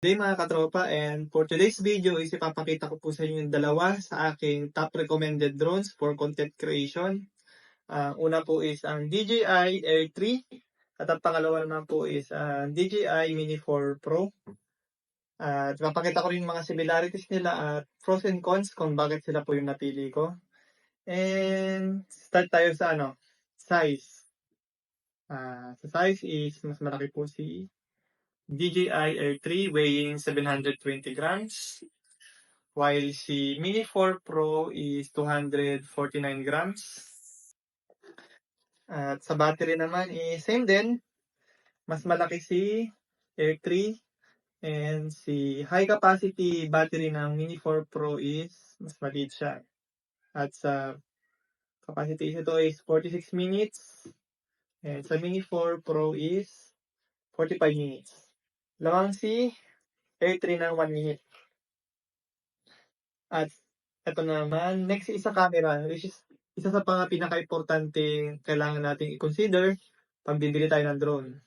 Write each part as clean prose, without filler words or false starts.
Hey mga katropa, and for today's video is ipapakita ko po sa inyo yung dalawa sa aking top recommended drones for content creation. Una po is ang DJI Air 3 at ang pangalawa naman po is DJI Mini 4 Pro. At ipapakita ko rin yung mga similarities nila at pros and cons kung bakit sila po yung napili ko. And start tayo sa size. Sa size is mas malaki po si DJI Air 3 weighing 720 grams. While si Mini 4 Pro is 249 grams. At sa battery naman is same din. Mas malaki si Air 3. And si high capacity battery ng Mini 4 Pro is mas maliit siya. At sa capacity ito is 46 minutes. And sa Mini 4 Pro is 45 minutes. Lamang si Air 3 ng 1 minute. At ito naman, next is sa camera, which is isa sa mga pinaka-importante kailangan nating i-consider pag bibili tayo ng drone.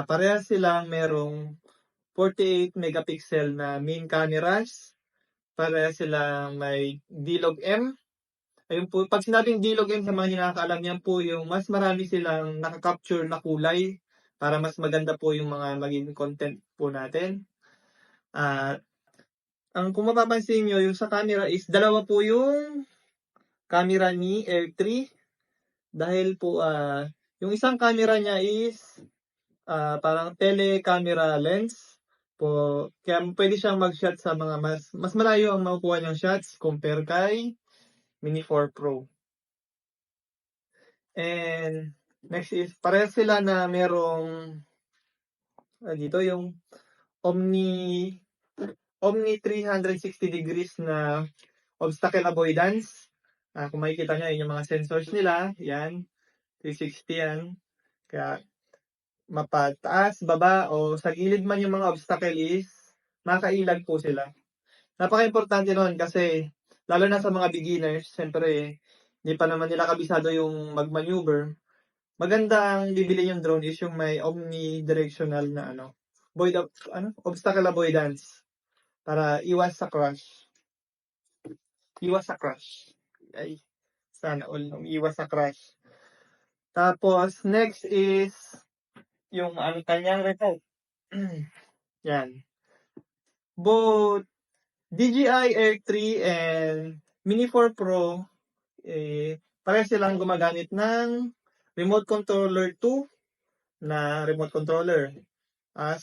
Parehas silang merong 48 megapixel na main cameras. Parehas silang may D-Log-M. Ayun po, pag sinabing D-Log-M sa mga nakakaalam, yan po yung mas marami silang nakaka-capture na kulay para mas maganda po yung mga maging content po natin. Kung mapapansin nyo, yung sa camera is dalawa po yung camera ni Air 3. Dahil po, yung isang camera niya is parang tele-camera lens po. Kaya pwede siyang mag-shot sa mga mas malayo ang makukuha niyang shots compare kay Mini 4 Pro. And next is, parehas sila na merong dito yung Omni 360 degrees na obstacle avoidance. Kung makikita nyo, yun yung mga sensors nila. Yan. 360 yan. Kaya mapataas, baba, o sa gilid man yung mga obstacle is makailag po sila. Napaka-importante nun kasi lalo na sa mga beginners, siyempre hindi pa naman nila kabisado yung mag-maneuver. Maganda ang bibili yung drone is yung may omnidirectional na obstacle avoidance para iwas sa crash. Iwas sa crash. Ay, sana all iwas sa crash. Tapos next is yung kanyang remote. Yan. Both DJI Air 3 and Mini 4 Pro, parehas silang gumagamit ng remote controller 2 na remote controller.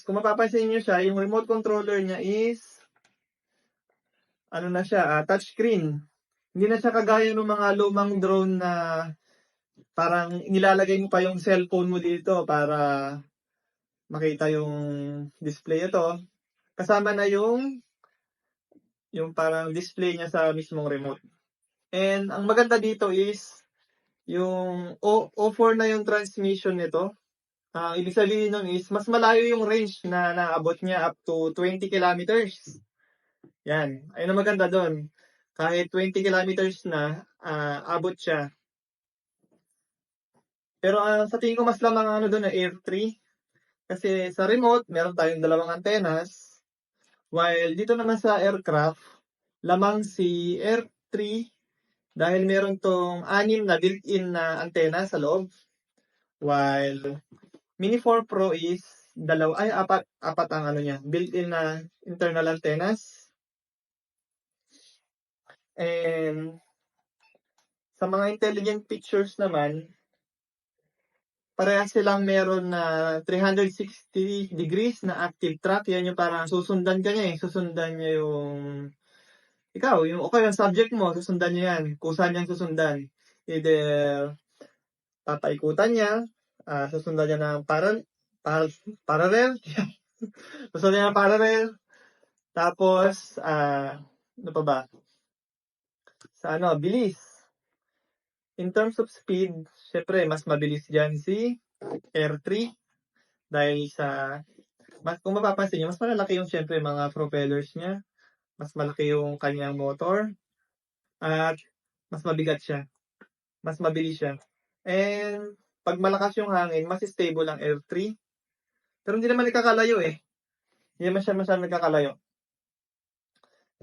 Kung mapapansin nyo siya, yung remote controller niya is touchscreen. Hindi na siya kagaya ng mga lumang drone na parang nilalagay mo pa yung cellphone mo dito para makita yung display ito. Kasama na yung parang display niya sa mismong remote. And ang maganda dito is yung O4 na yung transmission nito. Ibig sabihin nun is mas malayo yung range na naabot niya up to 20 kilometers. Yan. Ayun ang maganda doon. Kahit 20 kilometers na, abot siya. Pero sa tingin ko mas lamang doon na Air 3. Kasi sa remote, meron tayong dalawang antennas. While dito naman sa aircraft, lamang si Air 3 dahil meron tong 6 na built-in na antenna sa loob. While Mini 4 Pro is apat ang niya, built-in na internal antennas. And sa mga intelligent pictures naman, parehas silang meron na 360 degrees na active track. Yan yung parang susundan ka niya Susundan niya yung yung subject mo, susundan niya yan. Kung saan niyang susundan. Either papaikutan niya, susundan niya ng parallel. Susundan niya ng parallel. Tapos, ano pa ba? Sa bilis. In terms of speed, syempre, mas mabilis dyan si Air 3. Dahil kung mapapansin nyo, mas malaki yung syempre mga propellers niya. Mas malaki yung kanyang motor. At mas mabigat siya. Mas mabilis siya. And pag malakas yung hangin, mas stable ang Air 3. Pero hindi naman ikakalayo . Hindi naman siya masyadong nagkakalayo.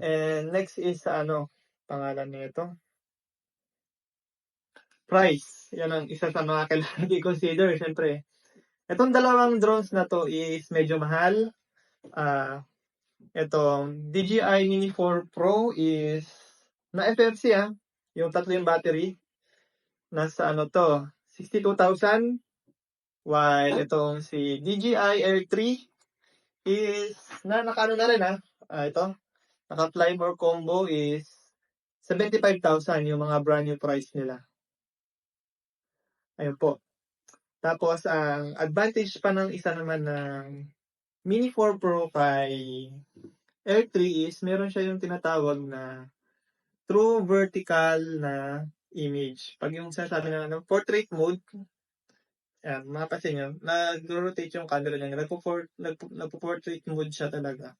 And next is pangalan nito, price. Yan ang isa sa mga kailangan i-consider siyempre. Itong dalawang drones na 'to is medyo mahal. Itong DJI Mini 4 Pro is na-FFC, yung tatlo yung battery. Nasa 62,000. While itong si DJI Air 3 is naka-ano na rin, ito, naka-Fly More combo is 75,000 yung mga brand new price nila. Ayun po. Tapos ang advantage pa ng isa naman ng Mini 4 Pro kay Air 3 is meron siya yung tinatawag na true vertical na image. Pag yung sinasabi na portrait mode, yan, mapapansin nyo, nag-rotate yung camera niya. Nagpo-portrait mode siya talaga.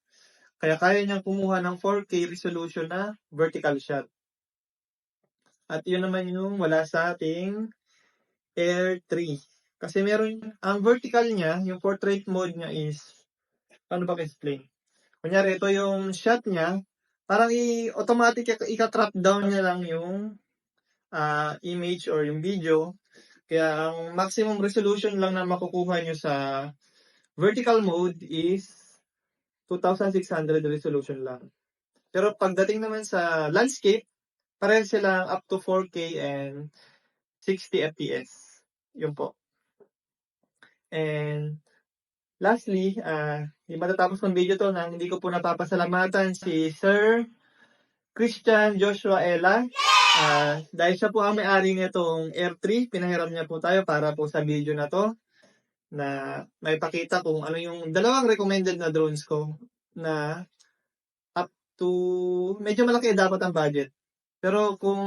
Kaya kaya niyang kumuha ng 4K resolution na vertical shot. At yun naman yung wala sa ating Air 3. Kasi ang vertical niya, yung portrait mode niya is, paano ba explain? Kunyari, ito yung shot niya, parang automatic ika-crop down niya lang yung image or yung video. Kaya ang maximum resolution lang na makukuha nyo sa vertical mode is 2,600 resolution lang. Pero pagdating naman sa landscape, pareho silang up to 4K and 60 FPS. Yun po. And lastly, di matatapos ng video to nang hindi ko po napapasalamatan si Sir Christian Joshua Ella. Dahil siya po ang may-ari nitong Air 3, pinahiram niya po tayo para po sa video na to na may pakita kung ano yung dalawang recommended na drones ko na up to medyo malaki dapat ang budget. Pero kung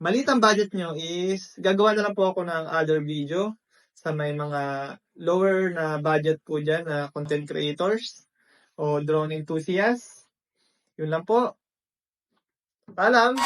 maliit ang budget nyo is gagawa na lang po ako ng other video sa may mga lower na budget po dyan na content creators o drone enthusiasts. Yun lang po. Paalam!